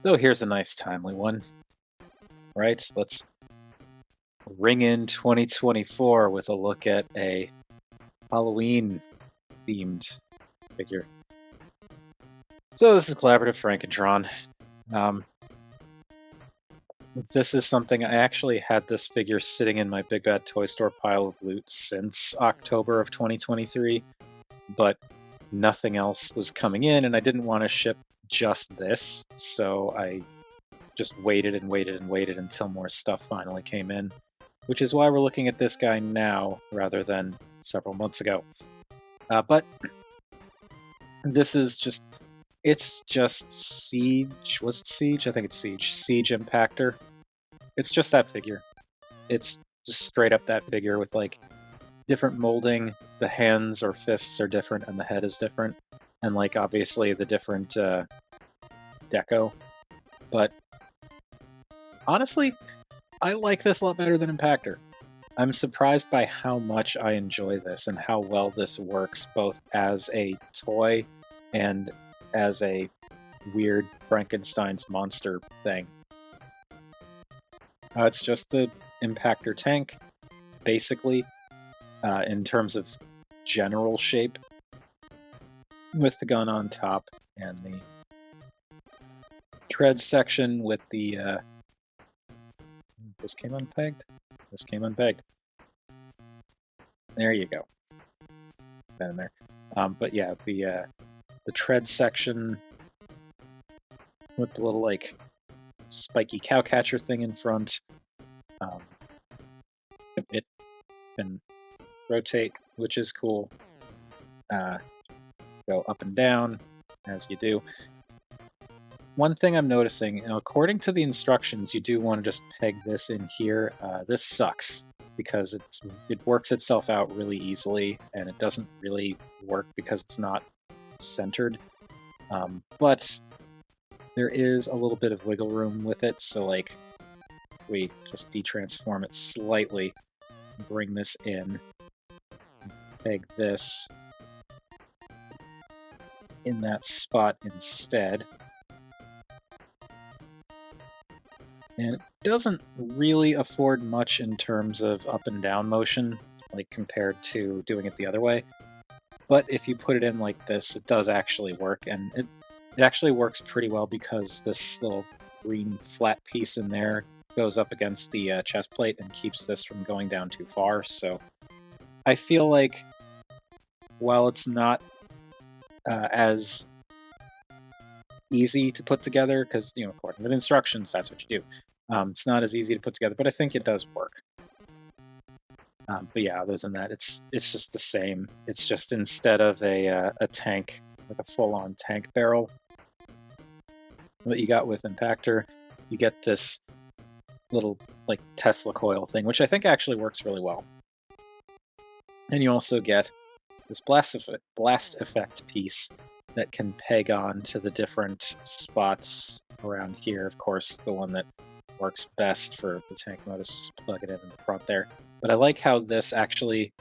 So here's a nice timely one, right? Let's ring in 2024 with a look at a Halloween-themed figure. So this is collaborative Frankentron. This is something I actually had this figure sitting in my Big Bad Toy Store pile of loot since October of 2023, but nothing else was coming in, and I didn't want to ship just this, so I just waited and waited and waited until more stuff finally came in, which is why we're looking at this guy now rather than several months ago. But this is just, it's just Siege. Was it Siege? I think it's Siege. Siege Impactor. It's just that figure. It's just straight up that figure with like different molding. The hands or fists are different and the head is different. And like obviously the different deco. But honestly, I like this a lot better than Impactor. I'm surprised by how much I enjoy this and how well this works both as a toy and as a weird Frankenstein's monster thing. It's just the Impactor tank, basically, in terms of general shape, with the gun on top and the tread section with the... This came unpegged? This came unpegged. There you go. That in there. But yeah, the tread section with the little like spiky cowcatcher thing in front. It can rotate, which is cool. Go up and down as you do. One thing I'm noticing, according to the instructions, you do want to just peg this in here. This sucks because it works itself out really easily, and it doesn't really work because it's not centered. But there is a little bit of wiggle room with it, so like we just detransform it slightly, bring this in, peg this in that spot instead. And it doesn't really afford much in terms of up and down motion, like compared to doing it the other way. But if you put it in like this, it does actually work, and it actually works pretty well because this little green flat piece in there goes up against the chest plate and keeps this from going down too far. So I feel like while it's not as easy to put together, because according to the instructions, that's what you do. It's not as easy to put together, but I think it does work. But yeah, other than that, it's just the same. It's just instead of a tank, like a full-on tank barrel that you got with Impactor, you get this little like Tesla coil thing, which I think actually works really well. And you also get this blast effect piece that can peg on to the different spots around here. Of course, the one that works best for the tank mode is just plug it in the front there. But I like how this actually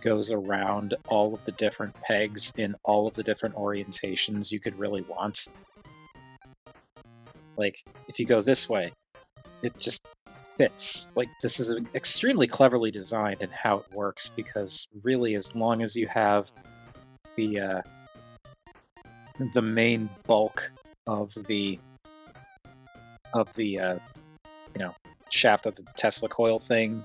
goes around all of the different pegs in all of the different orientations you could really want. Like, if you go this way, it just fits. Like, this is extremely cleverly designed in how it works, because really, as long as you have the main bulk of the shaft of the Tesla coil thing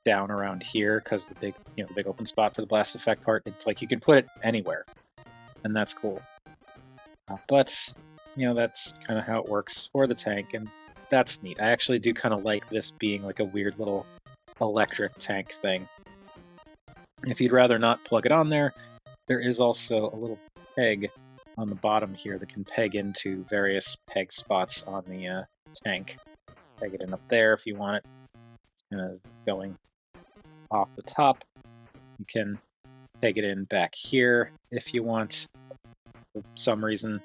down around here, because the big open spot for the blast effect part, it's like you can put it anywhere, and that's cool. But that's kind of how it works for the tank, and that's neat. I actually do kind of like this being like a weird little electric tank thing. If you'd rather not plug it on there, there is also a little peg on the bottom here that can peg into various peg spots on the tank. Peg it in up there if you want it. It's kind of going off the top. You can peg it in back here if you want. For some reason,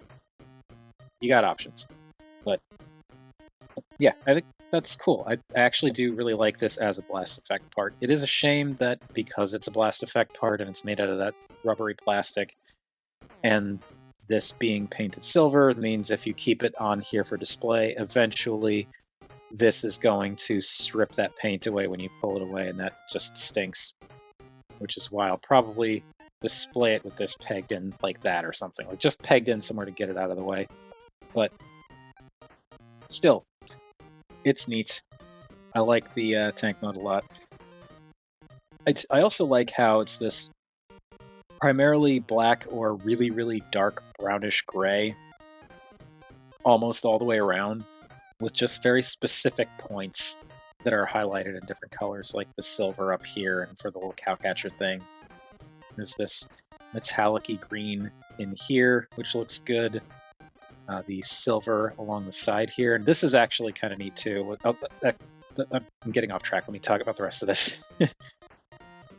you got options. But yeah, I think that's cool. I actually do really like this as a blast effect part. It is a shame that because it's a blast effect part and it's made out of that rubbery plastic, and this being painted silver means if you keep it on here for display, eventually this is going to strip that paint away when you pull it away, and that just stinks. Which is why I'll probably display it with this pegged in like that or something. Like just pegged in somewhere to get it out of the way. But still, it's neat. I like the tank mode a lot. I also like how it's this primarily black or really, really dark brownish gray almost all the way around, with just very specific points that are highlighted in different colors, like the silver up here and for the little cowcatcher thing. There's this metallic-y green in here, which looks good. The silver along the side here. And this is actually kind of neat too. I'm getting off track. Let me talk about the rest of this. The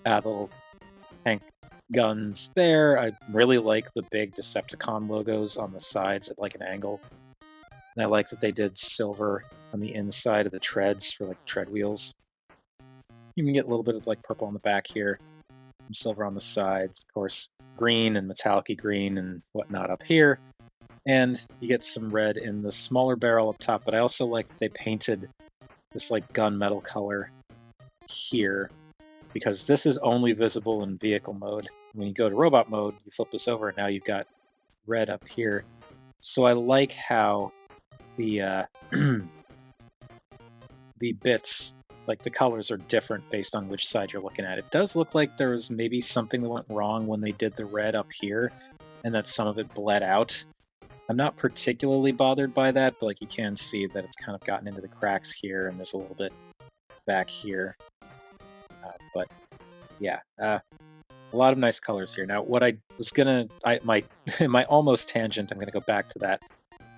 little tank guns there. I really like the big Decepticon logos on the sides at like an angle. And I like that they did silver on the inside of the treads for like tread wheels. You can get a little bit of like purple on the back here, some silver on the sides, of course, green and metallic-y green and whatnot up here. And you get some red in the smaller barrel up top, but I also like that they painted this like gunmetal color here, because this is only visible in vehicle mode. When you go to robot mode, you flip this over and now you've got red up here. So I like how the the bits, like the colors, are different based on which side you're looking at. It does look like there was maybe something that went wrong when they did the red up here, and that some of it bled out. I'm not particularly bothered by that, but like you can see that it's kind of gotten into the cracks here, and there's a little bit back here. But yeah, a lot of nice colors here. Now, what I was gonna, my almost tangent, I'm gonna go back to that.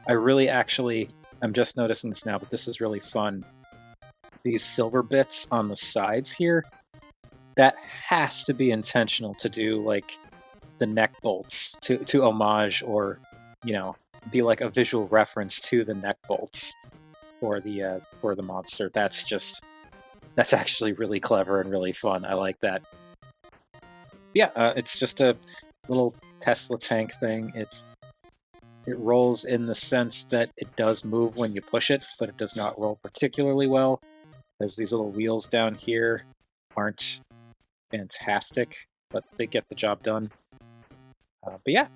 I really actually, I'm just noticing this now, but this is really fun. These silver bits on the sides here, that has to be intentional to do like the neck bolts to homage, or be like a visual reference to the neck bolts for the monster. That's actually really clever and really fun. I like that. Yeah, it's just a little Tesla tank thing. It rolls in the sense that it does move when you push it, but it does not roll particularly well, as these little wheels down here aren't fantastic, but they get the job done. But yeah,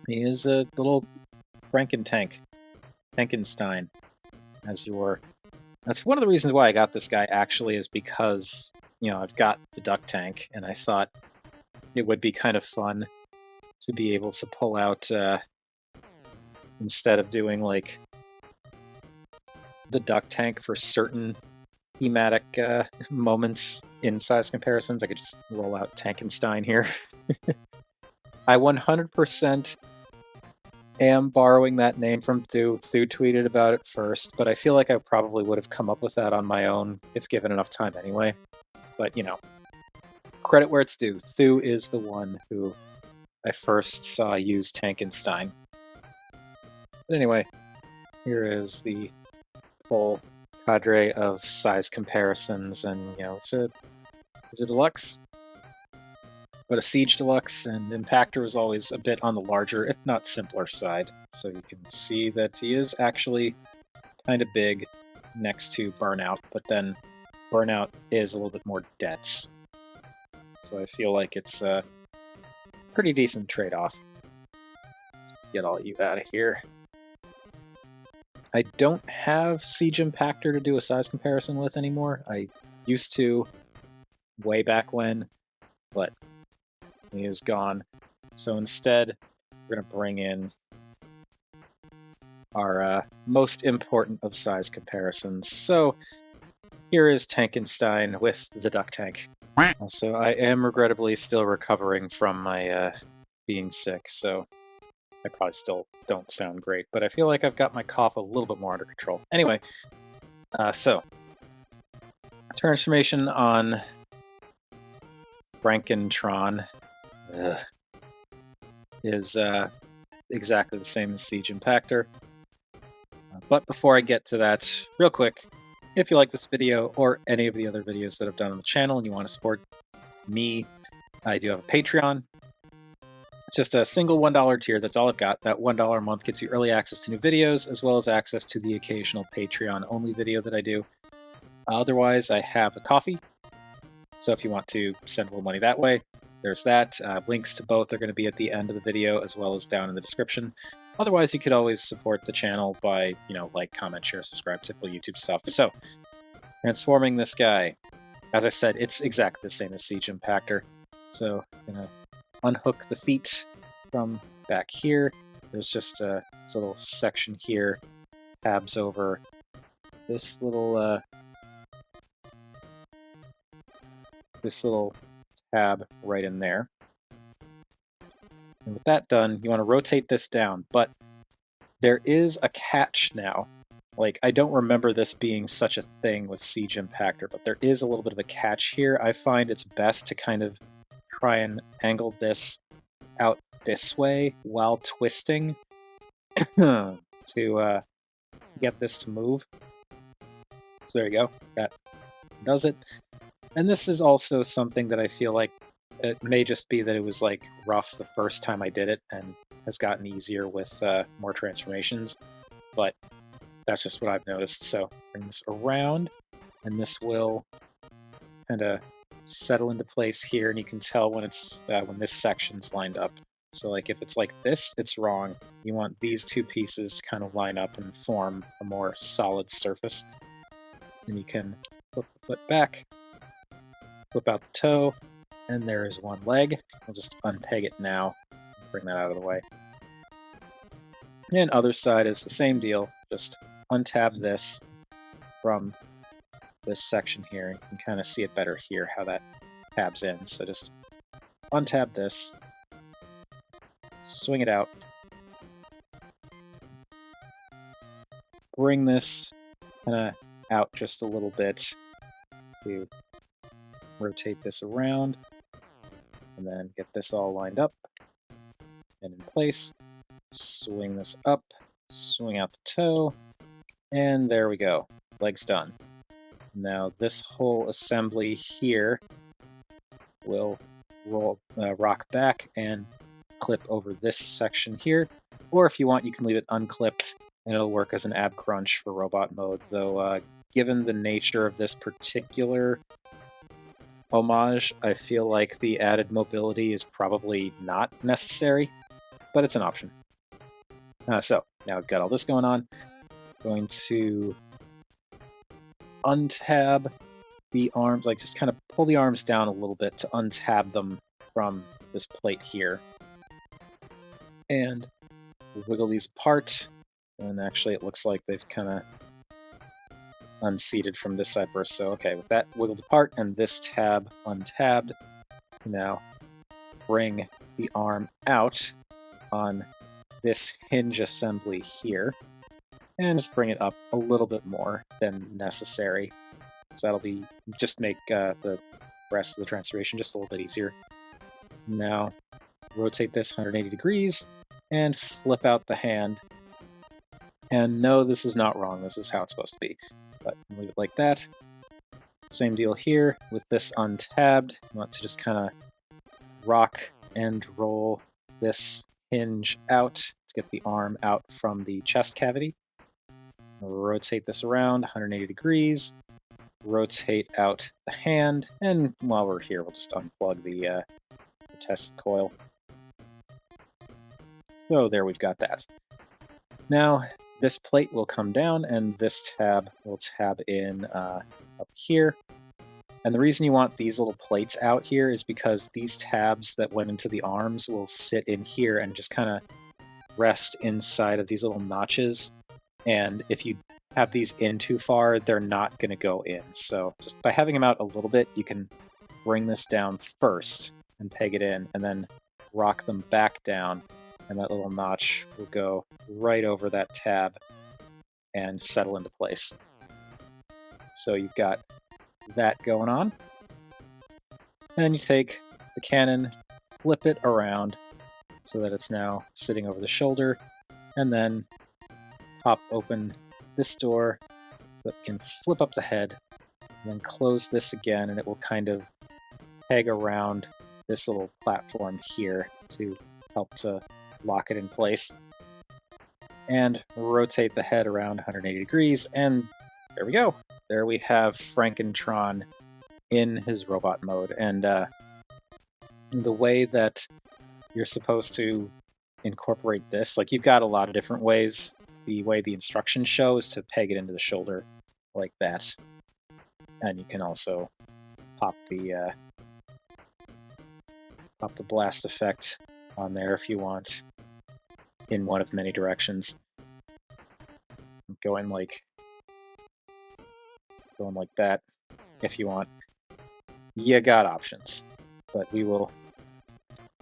he is a little Frankentank, Frankenstein, as you were. That's one of the reasons why I got this guy, actually, is because, I've got the duck tank, and I thought it would be kind of fun to be able to pull out, instead of doing like the duck tank for certain thematic moments in size comparisons, I could just roll out Tankenstein here. I 100% am borrowing that name from Thu. Thu tweeted about it first, but I feel like I probably would have come up with that on my own if given enough time anyway. But, credit where it's due. Thu is the one who I first saw use Tankenstein. But anyway, here is the full cadre of size comparisons, and, it's a deluxe, but a Siege Deluxe, and Impactor is always a bit on the larger, if not simpler side. So you can see that he is actually kind of big next to Burnout, but then Burnout is a little bit more dense. So I feel like it's a pretty decent trade-off. Let's get all you out of here. I don't have Siege Impactor to do a size comparison with anymore. I used to way back when, but he is gone. So instead, we're going to bring in our most important of size comparisons. So here is Tankenstein with the duck tank. Also, I am regrettably still recovering from my being sick, so I probably still don't sound great, but I feel like I've got my cough a little bit more under control. Anyway, so transformation on Frankentron is exactly the same as Siege Impactor. But before I get to that, real quick, if you like this video or any of the other videos that I've done on the channel and you want to support me, I do have a Patreon. It's just a single $1 tier. That's all I've got. That $1 a month gets you early access to new videos, as well as access to the occasional Patreon-only video that I do. Otherwise, I have a Ko-fi. So if you want to send a little money that way, there's that. Links to both are going to be at the end of the video, as well as down in the description. Otherwise, you could always support the channel by, like, comment, share, subscribe, typical YouTube stuff. So, transforming this guy. As I said, it's exactly the same as Siege Impactor. So, I'm going to unhook the feet from back here. There's just a little section here, tabs over this little tab right in there. And with that done, you want to rotate this down, but there is a catch now. Like, I don't remember this being such a thing with Siege Impactor, but there is a little bit of a catch here. I find it's best to kind of try and angle this out this way while twisting to get this to move. So there you go. That does it. And this is also something that I feel like it may just be that it was like rough the first time I did it and has gotten easier with more transformations, but that's just what I've noticed. So bring this around, and this will kind of settle into place here, and you can tell when it's when this section's lined up. So like if it's like this, it's wrong. You want these two pieces to kind of line up and form a more solid surface. And you can flip the foot back, flip out the toe, and there is one leg. I'll just unpeg it now, bring that out of the way. And other side is the same deal, just untab this from this section here. You can kind of see it better here, how that tabs in. So just untab this, swing it out, bring this kind of out just a little bit to rotate this around, and then get this all lined up and in place. Swing this up, swing out the toe, and there we go. Leg's done. Now this whole assembly here will rock back and clip over this section here, or if you want, you can leave it unclipped and it'll work as an ab crunch for robot mode, though given the nature of this particular homage, I feel like the added mobility is probably not necessary, but it's an option. So now we've got all this going on. Going to untab the arms, like just kind of pull the arms down a little bit to untab them from this plate here. And wiggle these apart. And actually it looks like they've kind of unseated from this side first. So okay, with that wiggled apart and this tab untabbed, now bring the arm out on this hinge assembly here, and just bring it up a little bit more than necessary. So that'll be just make the rest of the transformation just a little bit easier. Now rotate this 180 degrees and flip out the hand. And no, this is not wrong. This is how it's supposed to be. But leave it like that. Same deal here with this untabbed. You want to just kind of rock and roll this hinge out to get the arm out from the chest cavity. Rotate this around 180 degrees. Rotate out the hand. And while we're here, we'll just unplug the test coil. So there we've got that. Now, this plate will come down and this tab will tab in up here. And the reason you want these little plates out here is because these tabs that went into the arms will sit in here and just kind of rest inside of these little notches. And if you have these in too far, they're not going to go in. So just by having them out a little bit, you can bring this down first and peg it in, and then rock them back down. And that little notch will go right over that tab and settle into place. So you've got that going on. And then you take the cannon, flip it around so that it's now sitting over the shoulder, and then pop open this door so that you can flip up the head, and then close this again, and it will kind of peg around this little platform here to help to lock it in place. And rotate the head around 180 degrees, and there we go. There we have Frankentron in his robot mode. And the way that you're supposed to incorporate this, like, you've got a lot of different ways. The way the instructions show is to peg it into the shoulder like that. And you can also pop the blast effect on there if you want, in one of many directions. Going like that if you want. You got options, but we will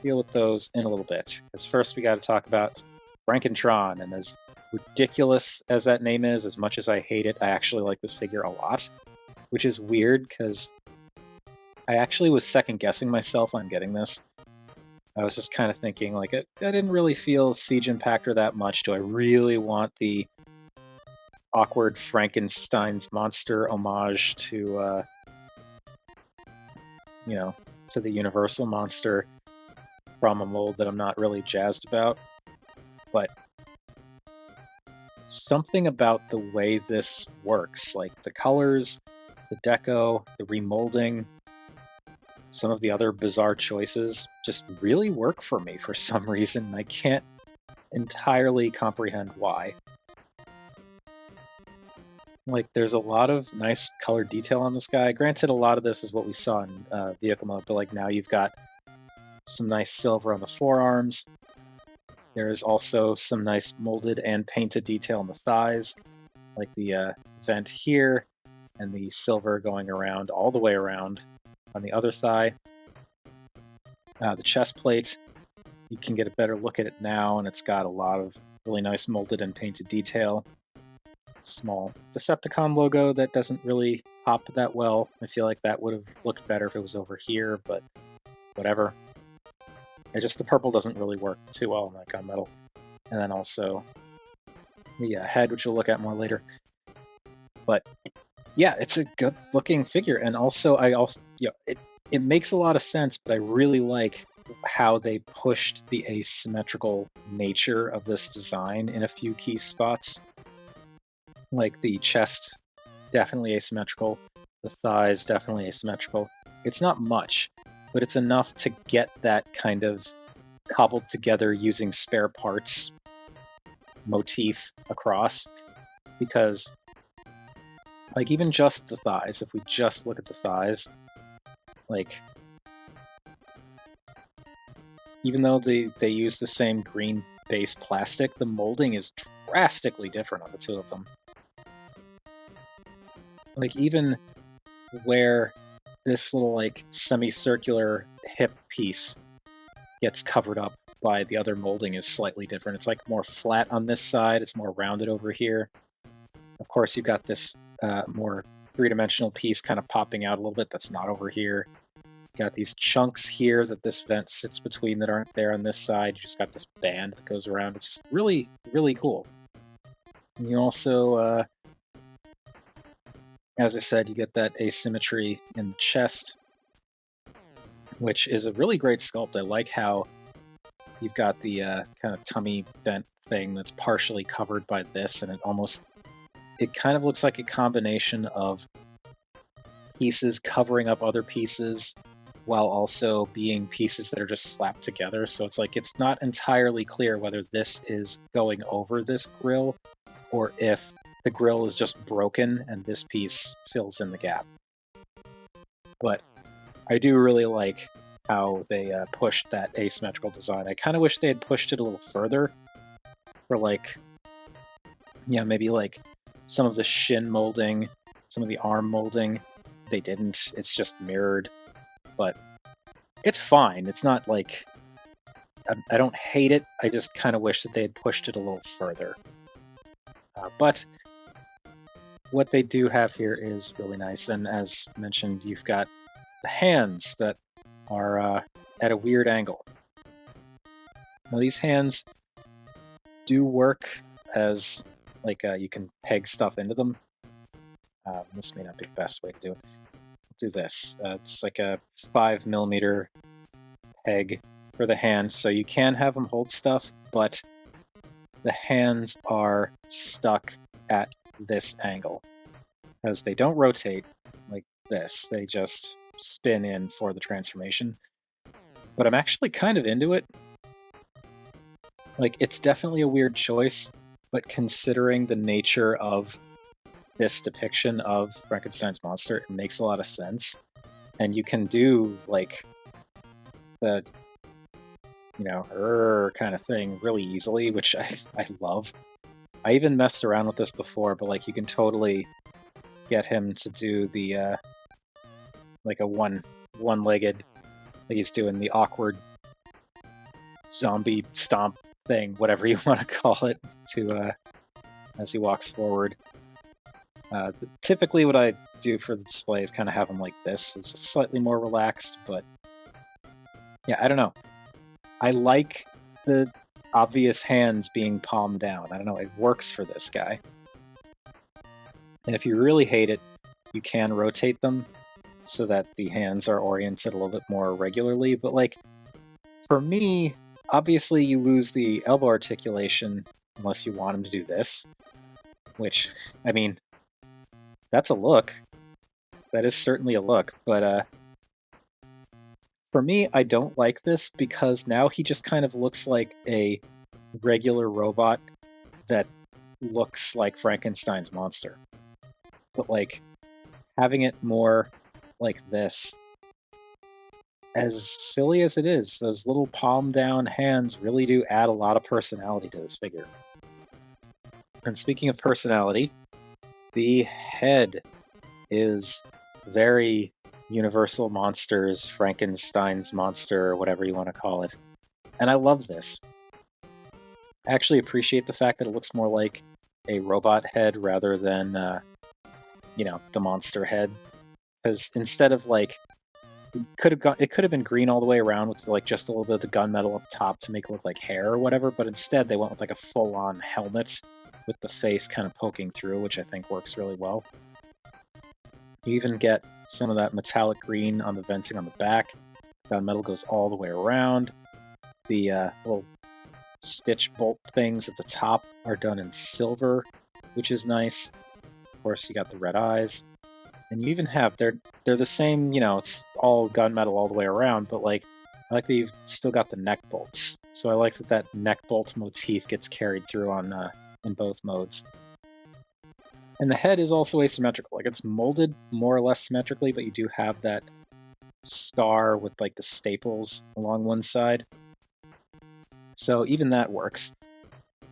deal with those in a little bit. Because first we got to talk about Frankentron, and as ridiculous as that name is, as much as I hate it, I actually like this figure a lot, which is weird because I actually was second guessing myself on getting this. I was just kind of thinking, like, I didn't really feel Siege Impactor that much. Do I really want the awkward Frankenstein's monster homage to, to the Universal monster from a mold that I'm not really jazzed about? But something about the way this works, like the colors, the deco, the remolding, some of the other bizarre choices just really work for me for some reason. I can't entirely comprehend why. Like, there's a lot of nice color detail on this guy. Granted, a lot of this is what we saw in vehicle mode, but like now you've got some nice silver on the forearms. There is also some nice molded and painted detail on the thighs, like the vent here, and the silver going around all the way around on the other thigh. The chest plate, you can get a better look at it now, and it's got a lot of really nice molded and painted detail. Small Decepticon logo that doesn't really pop that well. I feel like that would have looked better if it was over here, but whatever. The purple doesn't really work too well on that gunmetal. And then also the head, which we'll look at more later. But yeah, it's a good looking figure, and also it makes a lot of sense. But I really like how they pushed the asymmetrical nature of this design in a few key spots. Like the chest, definitely asymmetrical. The thighs, definitely asymmetrical. It's not much, but it's enough to get that kind of cobbled together using spare parts motif across. Because, like, even just the thighs, if we just look at the thighs, like, even though they use the same green base plastic, the molding is drastically different on the two of them. Like, even where this little, like, semicircular hip piece gets covered up by the other molding is slightly different. It's like more flat on this side, it's more rounded over here. Of course, you've got this more three-dimensional piece kind of popping out a little bit that's not over here. You got these chunks here that this vent sits between that aren't there on this side. You just got this band that goes around. It's really, really cool. And you also, as I said, you get that asymmetry in the chest, which is a really great sculpt. I like how you've got the kind of tummy bent thing that's partially covered by this, and it kind of looks like a combination of pieces covering up other pieces while also being pieces that are just slapped together. So it's like it's not entirely clear whether this is going over this grill or if the grill is just broken and this piece fills in the gap. But I do really like how they pushed that asymmetrical design. I kind of wish they had pushed it a little further for, like, maybe like some of the shin molding, some of the arm molding. They didn't. It's just mirrored. But it's fine. It's not like I don't hate it. I just kind of wish that they had pushed it a little further. But what they do have here is really nice. And as mentioned, you've got the hands that are at a weird angle. Now, these hands do work as, like, you can peg stuff into them. This may not be the best way to do it. I'll do this. It's like a 5mm peg for the hands, so you can have him hold stuff, but the hands are stuck at this angle because they don't rotate like this. They just spin in for the transformation. But I'm actually kind of into it. Like, it's definitely a weird choice, but considering the nature of this depiction of Frankenstein's monster, it makes a lot of sense. And you can do, like, the, kind of thing really easily, which I love. I even messed around with this before, but, like, you can totally get him to do the, like, a one-legged, like he's doing the awkward zombie stomp thing, whatever you want to call it, to as he walks forward. Typically what I do for the display is kind of have him like this. It's slightly more relaxed, but yeah, I don't know. I like the obvious hands being palmed down. I don't know, it works for this guy. And if you really hate it, you can rotate them so that the hands are oriented a little bit more regularly. But like, for me, obviously you lose the elbow articulation unless you want him to do this, which, I mean, that's a look. That is certainly a look, but for me, I don't like this because now he just kind of looks like a regular robot that looks like Frankenstein's monster. But like, having it more like this, as silly as it is, those little palm down hands really do add a lot of personality to this figure. And speaking of personality, the head is very Universal Monsters, Frankenstein's monster, whatever you want to call it. And I love this. I actually appreciate the fact that it looks more like a robot head rather than, the monster head. Because instead of like, it could have been green all the way around with like just a little bit of the gunmetal up top to make it look like hair or whatever, but instead they went with like a full-on helmet with the face kind of poking through, which I think works really well. You even get some of that metallic green on the venting on the back. Gunmetal goes all the way around. The little stitch bolt things at the top are done in silver, which is nice. Of course, you got the red eyes. And you even have, they're the same, it's all gunmetal all the way around, but like, I like that you've still got the neck bolts. So I like that neck bolt motif gets carried through on in both modes. And the head is also asymmetrical. Like, it's molded more or less symmetrically, but you do have that scar with like the staples along one side. So even that works.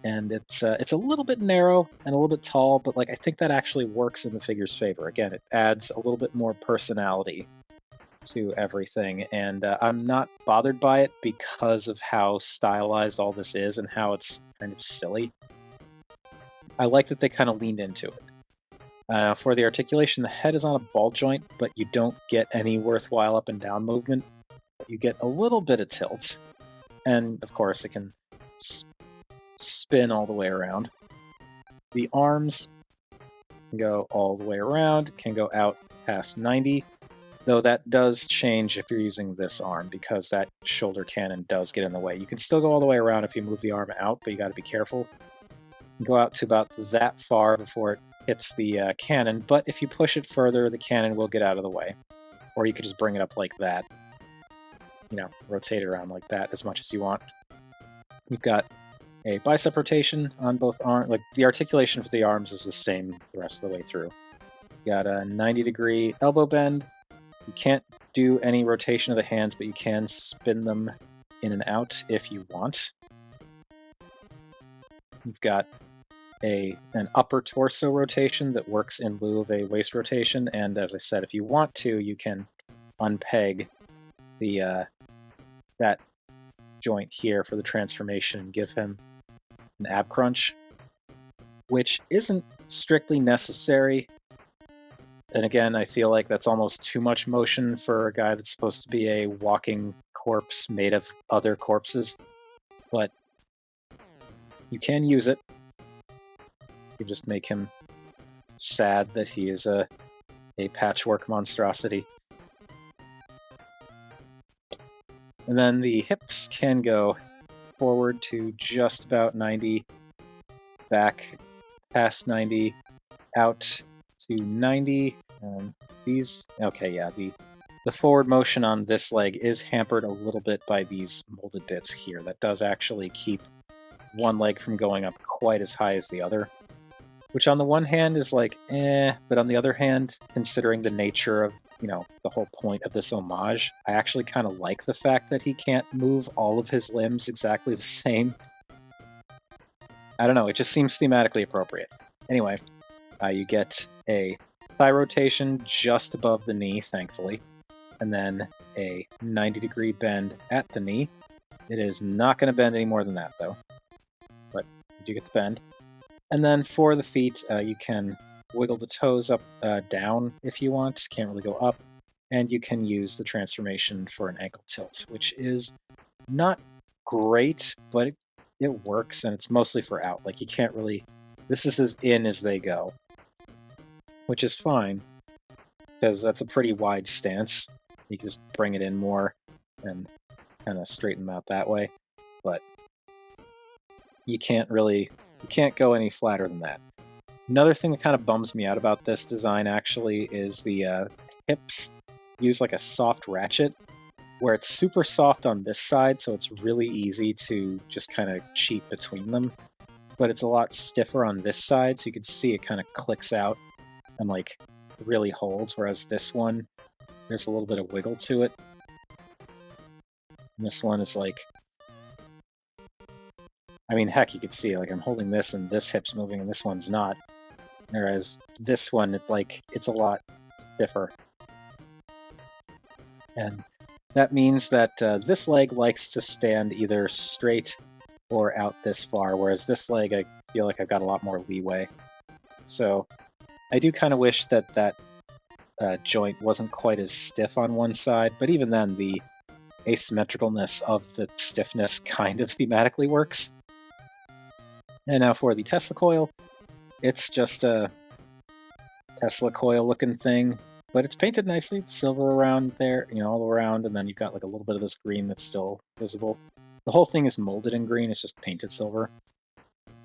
And it's a little bit narrow and a little bit tall, but like, I think that actually works in the figure's favor. Again, it adds a little bit more personality to everything, and I'm not bothered by it because of how stylized all this is and how it's kind of silly. I like that they kind of leaned into it. For the articulation, the head is on a ball joint, but you don't get any worthwhile up and down movement. You get a little bit of tilt, and of course it can spin all the way around. The arms can go all the way around, can go out past 90, though that does change if you're using this arm because that shoulder cannon does get in the way. You can still go all the way around if you move the arm out, but you got to be careful. You go out to about that far before it hits the cannon, but if you push it further, the cannon will get out of the way. Or you could just bring it up like that. Rotate it around like that as much as you want. You've got a bicep rotation on both arms. Like, the articulation for the arms is the same the rest of the way through. You got a 90-degree elbow bend. You can't do any rotation of the hands, but you can spin them in and out if you want. You've got an upper torso rotation that works in lieu of a waist rotation, and as I said, if you want to, you can unpeg the that joint here for the transformation and give him an ab crunch, which isn't strictly necessary. And again, I feel like that's almost too much motion for a guy that's supposed to be a walking corpse made of other corpses, but you can use it. You just make him sad that he is a patchwork monstrosity. And And then the hips can go forward to just about 90, back past 90, out to 90. These, okay, yeah, the forward motion on this leg is hampered a little bit by these molded bits here. That does actually keep one leg from going up quite as high as the other, which on the one hand is like, but on the other hand, considering the nature of, the whole point of this homage, I actually kind of like the fact that he can't move all of his limbs exactly the same. I don't know, it just seems thematically appropriate. Anyway, you get a thigh rotation just above the knee, thankfully, and then a 90-degree bend at the knee. It is not going to bend any more than that, though, but you do get the bend. And then for the feet, you can wiggle the toes up, down if you want. Can't really go up. And you can use the transformation for an ankle tilt, which is not great, but it works, and it's mostly for out. Like, you can't really... This is as in as they go, which is fine, because that's a pretty wide stance. You can just bring it in more and kind of straighten them out that way. But you can't go any flatter than that. Another thing that kind of bums me out about this design actually is the hips use like a soft ratchet, where it's super soft on this side, so it's really easy to just kind of cheat between them. But it's a lot stiffer on this side, so you can see it kind of clicks out and like really holds, whereas this one, there's a little bit of wiggle to it. And this one is like, I mean, heck, you could see, like, I'm holding this and this hip's moving and this one's not. Whereas this one, it's a lot stiffer. And that means that this leg likes to stand either straight or out this far, whereas this leg, I feel like I've got a lot more leeway. So I do kind of wish that joint wasn't quite as stiff on one side, but even then, the asymmetricalness of the stiffness kind of thematically works. And now for the Tesla coil, it's just a Tesla coil looking thing, but it's painted nicely. It's silver around there, all around, and then you've got like a little bit of this green that's still visible. The whole thing is molded in green, it's just painted silver.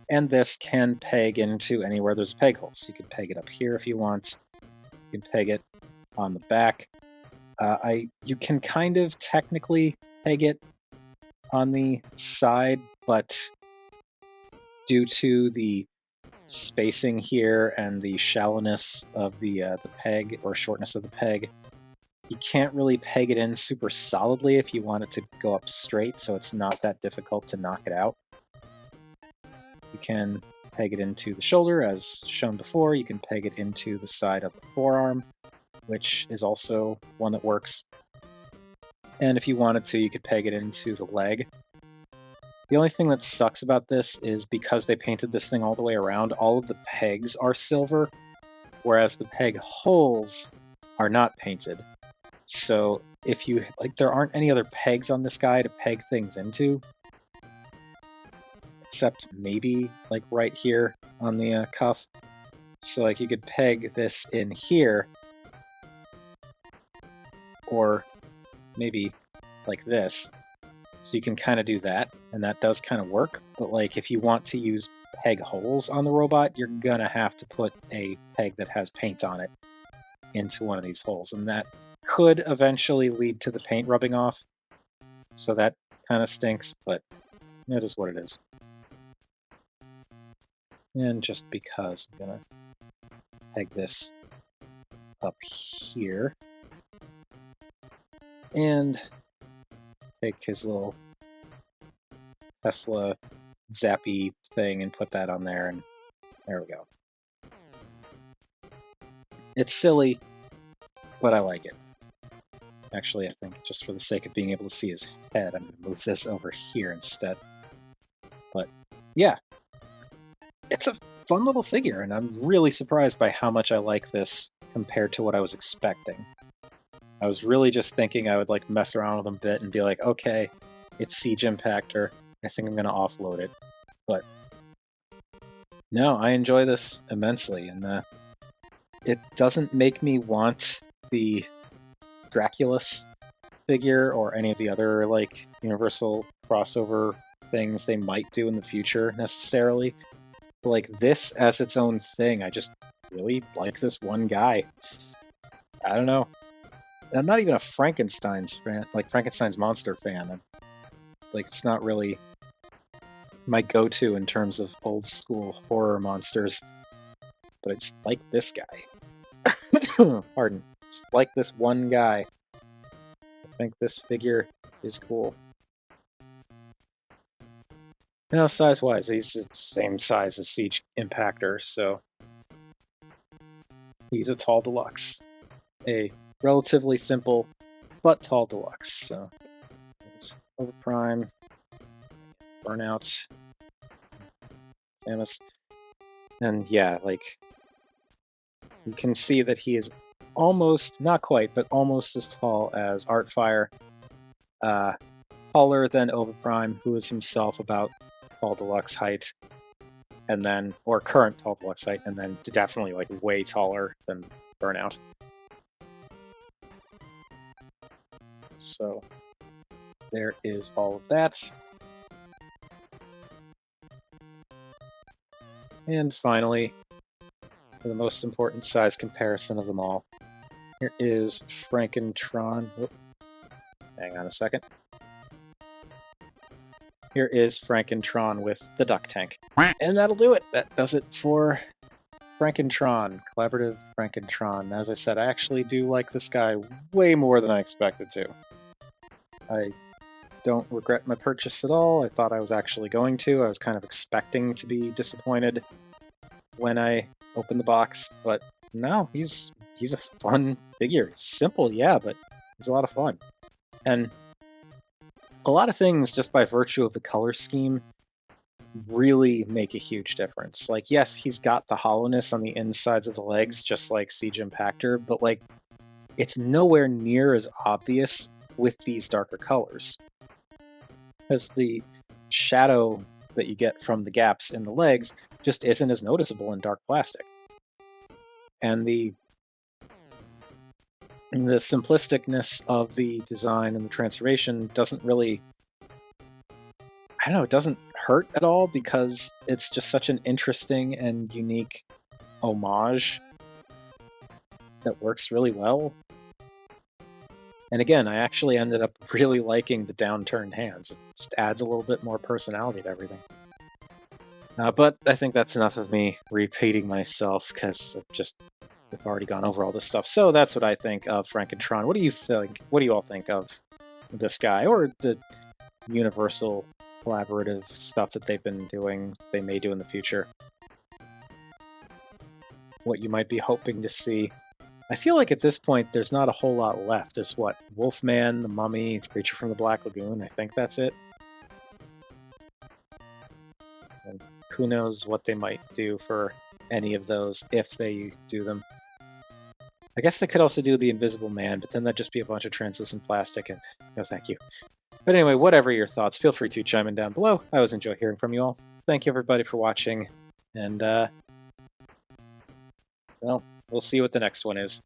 And this can peg into anywhere there's a peg hole. So you can peg it up here if you want. You can peg it on the back. You can kind of technically peg it on the side, but due to the spacing here and the shallowness of the peg, or shortness of the peg, you can't really peg it in super solidly if you want it to go up straight, so it's not that difficult to knock it out. You can peg it into the shoulder, as shown before. You can peg it into the side of the forearm, which is also one that works. And if you wanted to, you could peg it into the leg. The only thing that sucks about this is because they painted this thing all the way around, all of the pegs are silver, whereas the peg holes are not painted. So if you, there aren't any other pegs on this guy to peg things into, except maybe right here on the cuff. So you could peg this in here, or maybe like this. So you can kind of do that, and that does kind of work. But if you want to use peg holes on the robot, you're gonna have to put a peg that has paint on it into one of these holes, and that could eventually lead to the paint rubbing off. So that kind of stinks, but it is what it is. And just because I'm gonna peg this up here and take his little Tesla zappy thing and put that on there, and there we go. It's silly, but I like it. Actually, I think just for the sake of being able to see his head, I'm going to move this over here instead. But yeah, it's a fun little figure, and I'm really surprised by how much I like this compared to what I was expecting. I was really just thinking I would mess around with them a bit and be like, okay, it's Siege Impactor, I think I'm going to offload it. But no, I enjoy this immensely, and it doesn't make me want the Draculus figure or any of the other like Universal crossover things they might do in the future necessarily. But, like, this as its own thing, I just really like this one guy. I don't know. And I'm not even a Frankenstein's fan, like Frankenstein's monster fan. Like, it's not really my go-to in terms of old school horror monsters. But I just like this guy. Pardon. Just like this one guy. I think this figure is cool. Now, size-wise, he's the same size as Siege Impactor, so he's a tall deluxe. A relatively simple but tall deluxe. So it's Overprime, Burnout, Samus, and yeah, like you can see that he is almost, not quite, but almost as tall as Artfire, taller than Overprime, who is himself about tall deluxe height, and then, or current tall deluxe height, and then definitely like way taller than Burnout. So there is all of that. And finally, for the most important size comparison of them all, here is Frankentron. Whoop. Hang on a second. Here is Frankentron with the duck tank. And that'll do it. That does it for Frankentron, collaborative Frankentron. As I said, I actually do like this guy way more than I expected to. I don't regret my purchase at all. I thought I was actually going to. I was kind of expecting to be disappointed when I opened the box, but no, he's a fun figure. Simple, yeah, but he's a lot of fun. And a lot of things, just by virtue of the color scheme, really make a huge difference. Like, yes, he's got the hollowness on the insides of the legs, just like Siege Impactor, but like, it's nowhere near as obvious with these darker colors. Because the shadow that you get from the gaps in the legs just isn't as noticeable in dark plastic. And the simplisticness of the design and the transformation doesn't really, I don't know, it doesn't hurt at all because it's just such an interesting and unique homage that works really well. And again, I actually ended up really liking the downturned hands. It just adds a little bit more personality to everything. But I think that's enough of me repeating myself because I've already gone over all this stuff. So that's what I think of Frankentron. What do you think? What do you all think of this guy or the Universal collaborative stuff that they've been doing, they may do in the future? What you might be hoping to see. I feel like at this point, there's not a whole lot left. There's what? Wolfman, the Mummy, Creature from the Black Lagoon. I think that's it. And who knows what they might do for any of those if they do them. I guess they could also do the Invisible Man, but then that'd just be a bunch of translucent plastic, and no thank you. But anyway, whatever your thoughts, feel free to chime in down below. I always enjoy hearing from you all. Thank you everybody for watching, and well, we'll see what the next one is.